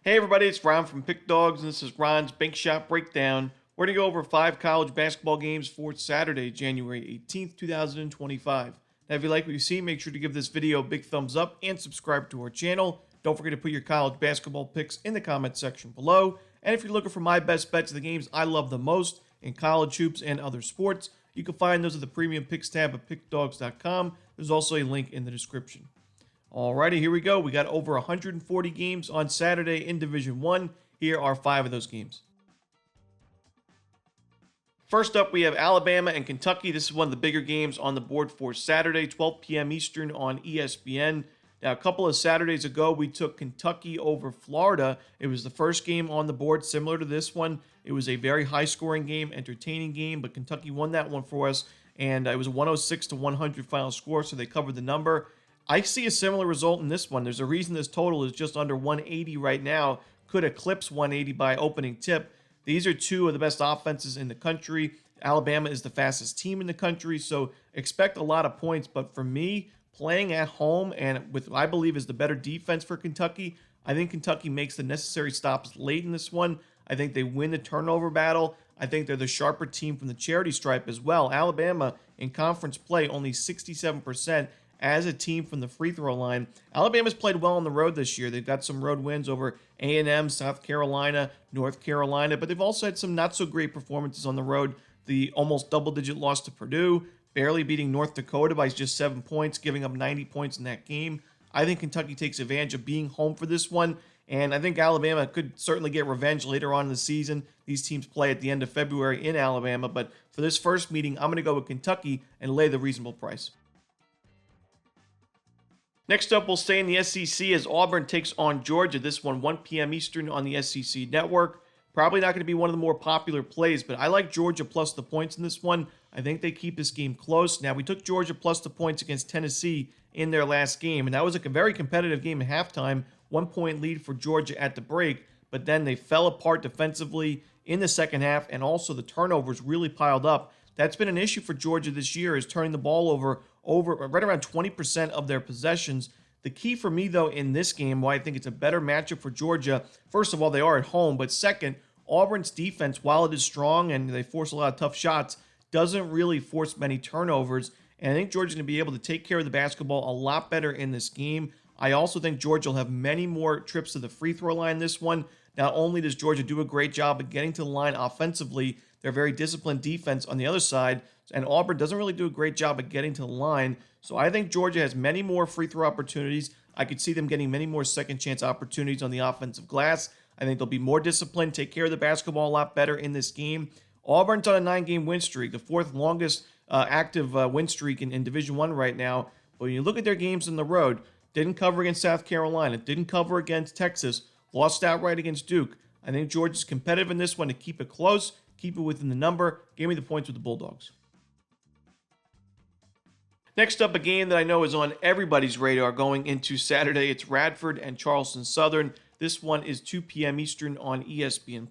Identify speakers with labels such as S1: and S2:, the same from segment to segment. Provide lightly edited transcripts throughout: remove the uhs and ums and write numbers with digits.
S1: Hey everybody, it's Ron from Pick Dawgz, and this is Ron's Bank Shot Breakdown. We're going to go over 5 college basketball games for Saturday, January 18th, 2025. Now, if you like what you see, make sure to give this video a big thumbs up and subscribe to our channel. Don't forget to put your college basketball picks in the comment section below. And if you're looking for my best bets of the games I love the most in college hoops and other sports, you can find those at the premium picks tab at pickdawgz.com. There's also a link in the description. Alrighty, here we go. We got over 140 games on Saturday in Division 1. Here are 5 of those games. First up, we have Alabama and Kentucky. This is one of the bigger games on the board for Saturday, 12 p.m. Eastern on ESPN. Now, a couple of Saturdays ago, we took Kentucky over Florida. It was the first game on the board similar to this one. It was a very high-scoring game, entertaining game, but Kentucky won that one for us, and it was a 106-100 final score, so they covered the number. I see a similar result in this one. There's a reason this total is just under 180 right now. Could eclipse 180 by opening tip. These are two of the best offenses in the country. Alabama is the fastest team in the country, so expect a lot of points. But for me, playing at home and with what I believe is the better defense for Kentucky, I think Kentucky makes the necessary stops late in this one. I think they win the turnover battle. I think they're the sharper team from the charity stripe as well. Alabama in conference play only 67% as a team from the free throw line. Alabama's played well on the road this year. They've got some road wins over A&M, South Carolina, North Carolina, but they've also had some not so great performances on the road. The almost double-digit loss to Purdue, barely beating North Dakota by just 7 points, giving up 90 points in that game. I think Kentucky takes advantage of being home for this one, and I think Alabama could certainly get revenge later on in the season. These teams play at the end of February in Alabama, but for this first meeting, I'm going to go with Kentucky and lay the reasonable price. Next up, we'll stay in the SEC as Auburn takes on Georgia. This one, 1 p.m. Eastern on the SEC Network. Probably not going to be one of the more popular plays, but I like Georgia plus the points in this one. I think they keep this game close. Now, we took Georgia plus the points against Tennessee in their last game, and that was a very competitive game at halftime. 1-point lead for Georgia at the break, but then they fell apart defensively in the second half, and also the turnovers really piled up. That's been an issue for Georgia this year, is turning the ball over right around 20% of their possessions. The key for me, though, in this game, why I think it's a better matchup for Georgia, first of all, they are at home, but second, Auburn's defense, while it is strong and they force a lot of tough shots, doesn't really force many turnovers, and I think Georgia's going to be able to take care of the basketball a lot better in this game. I also think Georgia will have many more trips to the free throw line this one. Not only does Georgia do a great job of getting to the line offensively, they're very disciplined defense on the other side, and Auburn doesn't really do a great job of getting to the line. So I think Georgia has many more free throw opportunities. I could see them getting many more second chance opportunities on the offensive glass. I think they'll be more disciplined, take care of the basketball a lot better in this game. Auburn's on a 9-game win streak, the 4th longest active win streak in Division I right now. But when you look at their games on the road, didn't cover against South Carolina, didn't cover against Texas, lost outright against Duke. I think Georgia's competitive in this one to keep it close, keep it within the number. Give me the points with the Bulldogs. Next up, a game that I know is on everybody's radar going into Saturday. It's Radford and Charleston Southern. This one is 2 p.m. Eastern on ESPN+.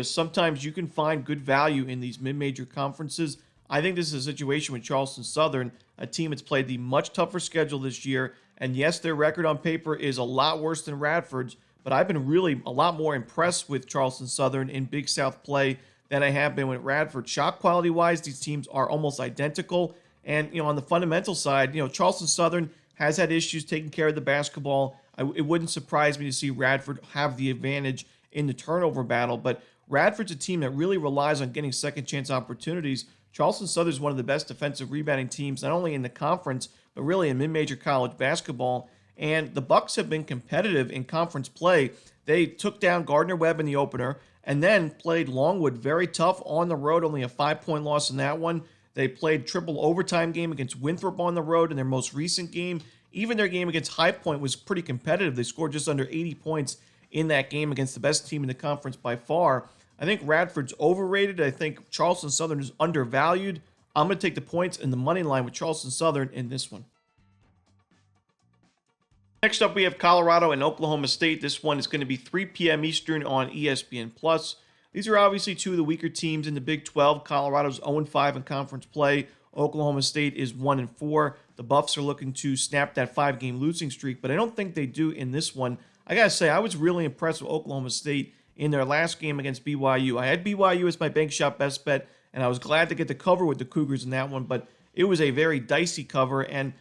S1: Sometimes you can find good value in these mid-major conferences. I think this is a situation with Charleston Southern, a team that's played the much tougher schedule this year. And yes, their record on paper is a lot worse than Radford's, but I've been really a lot more impressed with Charleston Southern in Big South play than I have been with Radford. Shot quality-wise, these teams are almost identical. And, on the fundamental side, Charleston Southern has had issues taking care of the basketball. It wouldn't surprise me to see Radford have the advantage in the turnover battle. But Radford's a team that really relies on getting second chance opportunities. Charleston Southern is one of the best defensive rebounding teams, not only in the conference, but really in mid-major college basketball. And the Bucks have been competitive in conference play. They took down Gardner-Webb in the opener and then played Longwood very tough on the road, only a 5-point loss in that one. They played triple overtime game against Winthrop on the road in their most recent game. Even their game against High Point was pretty competitive. They scored just under 80 points in that game against the best team in the conference by far. I think Radford's overrated. I think Charleston Southern is undervalued. I'm going to take the points in the money line with Charleston Southern in this one. Next up, we have Colorado and Oklahoma State. This one is going to be 3 p.m. Eastern on ESPN+. These are obviously two of the weaker teams in the Big 12. Colorado's 0-5 in conference play. Oklahoma State is 1-4. The Buffs are looking to snap that 5-game losing streak, but I don't think they do in this one. I got to say, I was really impressed with Oklahoma State in their last game against BYU. I had BYU as my bank shop best bet, and I was glad to get the cover with the Cougars in that one, but it was a very dicey cover. And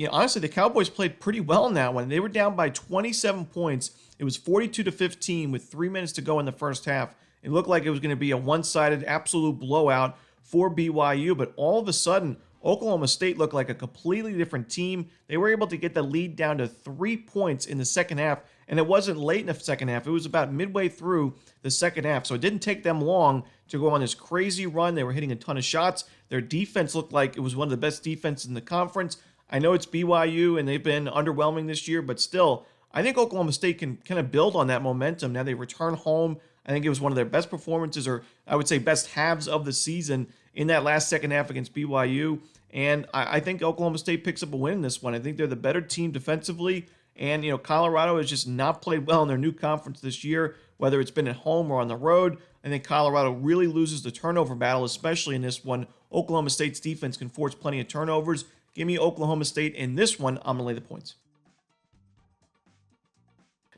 S1: honestly, the Cowboys played pretty well in that one. They were down by 27 points. It was 42-15 with 3 minutes to go in the first half. It looked like it was going to be a one-sided absolute blowout for BYU, but all of a sudden, Oklahoma State looked like a completely different team. They were able to get the lead down to 3 points in the second half, and it wasn't late in the second half. It was about midway through the second half, so it didn't take them long to go on this crazy run. They were hitting a ton of shots. Their defense looked like it was one of the best defenses in the conference. I know it's BYU, and they've been underwhelming this year, but still, I think Oklahoma State can kind of build on that momentum. Now they return home. I think it was one of their best performances, or I would say best halves of the season in that last second half against BYU. And I think Oklahoma State picks up a win in this one. I think they're the better team defensively. And, Colorado has just not played well in their new conference this year, whether it's been at home or on the road. I think Colorado really loses the turnover battle, especially in this one. Oklahoma State's defense can force plenty of turnovers. Give me Oklahoma State in this one. I'm going to lay the points.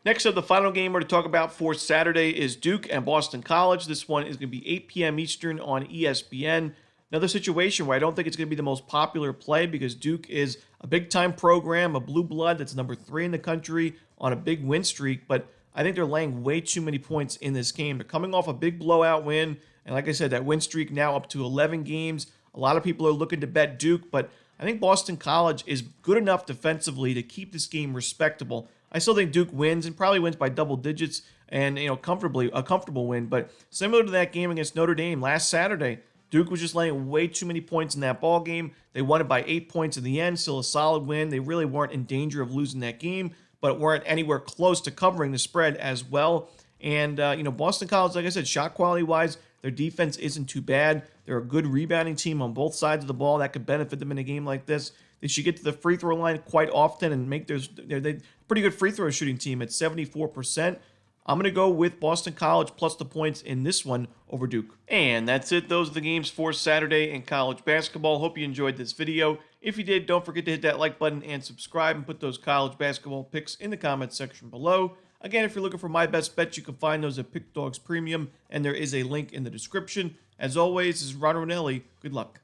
S1: Next up, the final game we're to talk about for Saturday is Duke and Boston College. This one is going to be 8 p.m. Eastern on ESPN. Another situation where I don't think it's going to be the most popular play because Duke is a big-time program, a blue blood that's number 3 in the country on a big win streak, but I think they're laying way too many points in this game. They're coming off a big blowout win, and like I said, that win streak now up to 11 games. A lot of people are looking to bet Duke, but I think Boston College is good enough defensively to keep this game respectable. I still think Duke wins and probably wins by double digits and, comfortably, a comfortable win, but similar to that game against Notre Dame last Saturday, Duke was just laying way too many points in that ball game. They won it by 8 points in the end, still a solid win. They really weren't in danger of losing that game, but weren't anywhere close to covering the spread as well. And, Boston College, like I said, shot quality-wise, their defense isn't too bad. They're a good rebounding team on both sides of the ball. That could benefit them in a game like this. They should get to the free throw line quite often and make they're pretty good free throw shooting team at 74%. I'm going to go with Boston College plus the points in this one over Duke. And that's it. Those are the games for Saturday in college basketball. Hope you enjoyed this video. If you did, don't forget to hit that like button and subscribe and put those college basketball picks in the comments section below. Again, if you're looking for my best bets, you can find those at Pickdawgz Premium, and there is a link in the description. As always, this is Romanelli. Good luck.